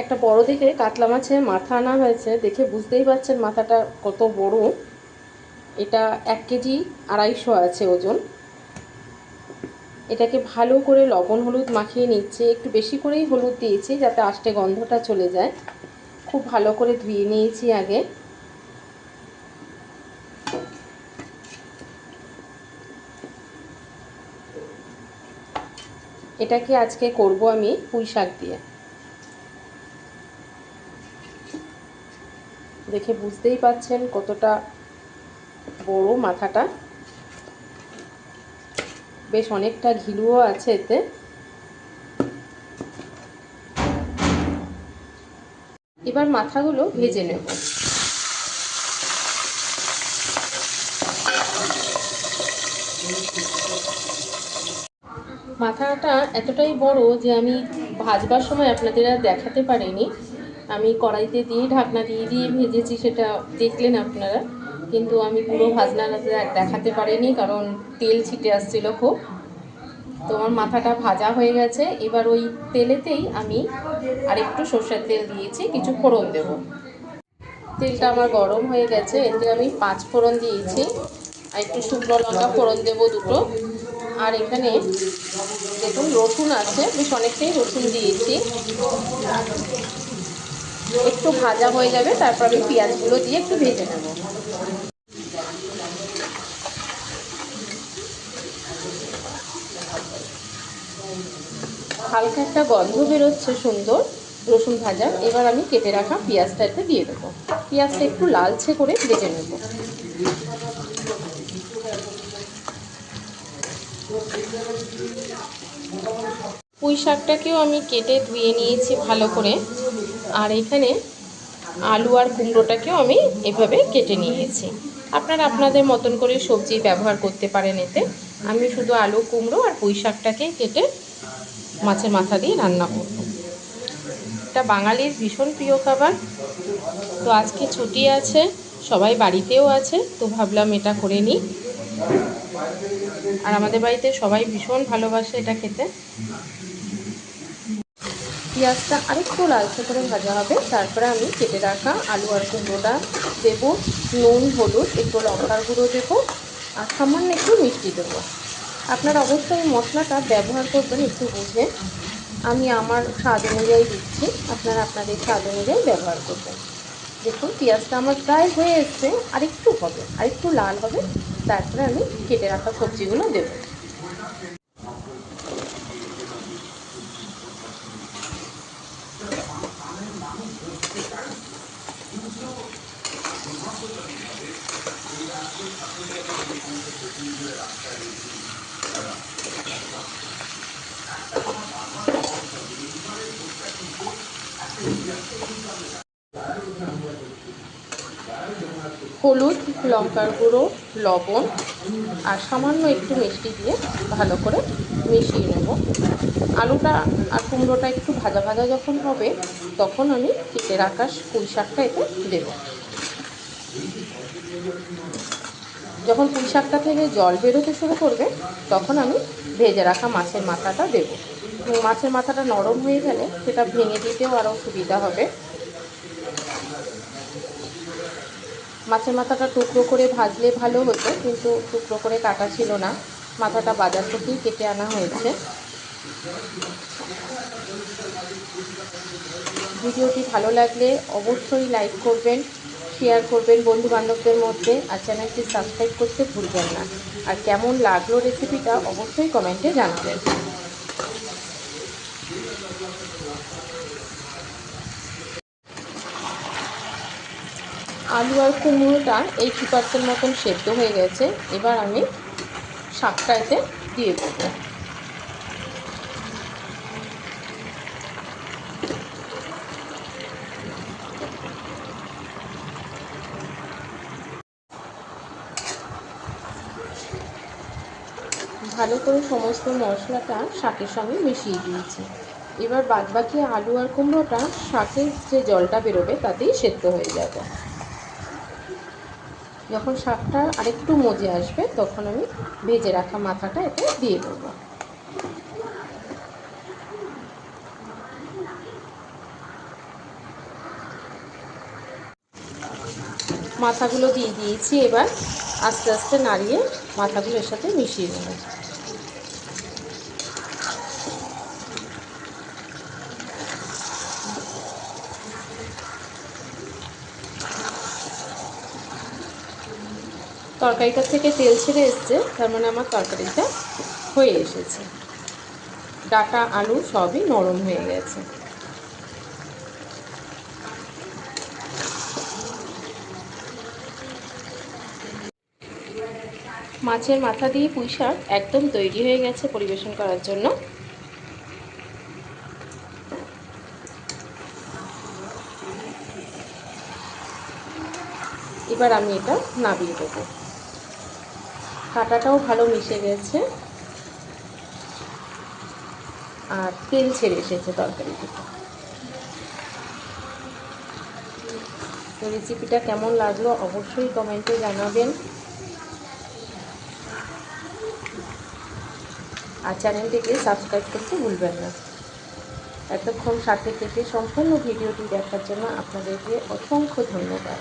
একটা বড় দেখে কাতলা মাছের মাথা আনা হয়েছে। দেখে বুঝতেই পারছেন মাথাটা কত বড়। এটা 1 কেজি 250 আছে ওজন। এটাকে ভালো করে লবণ হলুদ মাখিয়ে নিচ্ছে। একটু বেশি করেই হলুদ দিয়েছি যাতে আষ্টে গন্ধটা চলে যায়। খুব ভালো করে ধুয়ে নিয়েছি আগে। এটাকে আজকে করব আমি পুঁই শাক দিয়ে। দেখে বুঝতেই পাচ্ছেন কতটা বড় মাথাটা, বেশ অনেকটা ঘিলুও আছে এতে। এবার মাথাগুলো ভেজে নেব। মাথাটা এতটাই বড় যে আমি ভাজবার সময় আপনাদের আর দেখাতে পারিনি। আমি কড়াইতে দিয়ে ঢাকনা দিয়ে ভেজেছি, সেটা দেখলেন আপনারা, কিন্তু আমি পুরো ভাজনাটা দেখাতে পারিনি কারণ তেল ছিটে আসছিল খুব। তো আমার মাথাটা ভাজা হয়ে গেছে। এবার ওই তেলেতেই আমি আরেকটু সর্ষের তেল দিয়েছি, কিছু ফোড়ন দেব। তেলটা আমার গরম হয়ে গেছে। এতে আমি 5 ফোড়ন দিয়েছি আর একটু শুকনো লঙ্কা ফোড়ন দেব 2টো। আর এখানে দেখুন রসুন আছে, বেশ অনেকটাই রসুন দিয়েছি। একটু ভাজা হয়ে যাবে, তারপর আমি পেঁয়াজগুলো দিয়ে একটু ভেজে নেব। হালকা একটা গন্ধ বেরোচ্ছে সুন্দর রসুন ভাজা। এবার আমি কেটে রাখা পেঁয়াজটা এতে দিয়ে দেবো। পেঁয়াজটা একটু লালচে করে ভেজে নেব। পুঁই শাকটাকেও আমি কেটে ধুয়ে নিয়েছি ভালো করে। আর এখানে আলু আর কুমড়োটাকেও আমি এভাবে কেটে নিয়েছি। আপনারা আপনাদের মতন করে সবজি ব্যবহার করতে পারেন এতে। আমি শুধু আলু কুমড়ো আর পুঁই শাকটাকে কেটে মাছের মাথা দিয়ে রান্না করব। এটা বাঙালির ভীষণ প্রিয় খাবার। তো আজকে ছুটি আছে, সবাই বাড়িতেও আছে, তো ভাবলাম এটা করে নিই। আর আমাদের বাড়িতে সবাই ভীষণ ভালোবাসে এটা খেতে। পেঁয়াজটা আরেকটু লালচে করে ভাজা হবে, তারপরে আমি কেটে রাখা আলু আর কুমড়োটা দেব। নুন হলুদ একটু লঙ্কার গুঁড়ো দেবো আর সামান্য একটু মিষ্টি দেবো। আপনারা অবশ্যই মশলাটা ব্যবহার করবেন একটু বুঝে। আমি আমার স্বাদ অনুযায়ী দিচ্ছি, আপনারা আপনাদের স্বাদ অনুযায়ী ব্যবহার করবেন। দেখুন পেঁয়াজটা আমার প্রায় হয়ে এসছে, আরেকটু হবে, আরেকটু লাল হবে, তারপরে আমি কেটে রাখা সবজিগুলো দেবো। হলুদ লঙ্কার গুঁড়ো লবণ আর সামান্য একটু মিষ্টি দিয়ে ভালো করে মিশিয়ে নেব। আলুটা আর কুমড়োটা একটু ভাজা ভাজা যখন হবে, তখন আমি কেটে রাখা পুঁই শাকটা এতে দেব। যখন পুঁই শাকটা থেকে জল বেরোতে শুরু করবে, তখন আমি ভেজে রাখা মাছের মাথাটা দেব। মাছের মাথাটা নরম হয়ে গেলে সেটা ভেঙে দিতেও আরও সুবিধা হবে। মাছের মাথাটা টুকরো করে ভাজলে ভালো হতো, কিন্তু টুকরো করে কাটা ছিল না, মাথাটা বাজার থেকেই কেটে আনা হয়েছে। ভিডিওটি ভালো লাগলে অবশ্যই লাইক করবেন, শেয়ার করবেন বন্ধুবান্ধবদের মধ্যে, আর চ্যানেলটি সাবস্ক্রাইব করতে ভুলবেন না। আর কেমন লাগলো রেসিপিটা অবশ্যই কমেন্টে জানাবেন। আলু আর কুমড়োটা 80% মতন সেদ্ধ হয়ে গেছে। এবার আমি শাকটা এতে দিয়ে দেবো। ভালো করে সমস্ত মশলাটা শাকের সঙ্গে মিশিয়ে দিয়েছি। এবার বাদবাকি আলু আর কুমড়োটা শাকের যে জলটা বেরোবে তাতেই সেদ্ধ হয়ে যাবে। যখন শাকটা আরেকটু মজে আসবে, তখন আমি ভেজে রাখা মাথাটা এতে দিয়ে দেবো। মাথাগুলো দিয়ে দিয়েছি। এবার আস্তে আস্তে নাড়িয়ে মাথাগুলো এর সাথে মিশিয়ে নেব। তরকারিটা থেকে তেল ছেড়ে এসছে, তার মানে আমার তরকারিটা হয়ে এসেছে। ডাঁটা আলু সবই নরম হয়ে গেছে। মাছের মাথা দিয়ে পুঁই শাক একদম তৈরি হয়ে গেছে পরিবেশন করার জন্য। এবার আমি এটা নামিয়ে দেবো। কাঁটাটাও ভালো মিশে গেছে আর তেল ছেড়ে এসেছে তরকারি থেকে। তো রেসিপিটা কেমন লাগলো অবশ্যই কমেন্টে জানাবেন। আর চ্যানেলটিকে সাবস্ক্রাইব করতে ভুলবেন না। এতক্ষণ সাথে থেকে সম্পূর্ণ ভিডিওটি দেখার জন্য আপনাদেরকে অসংখ্য ধন্যবাদ।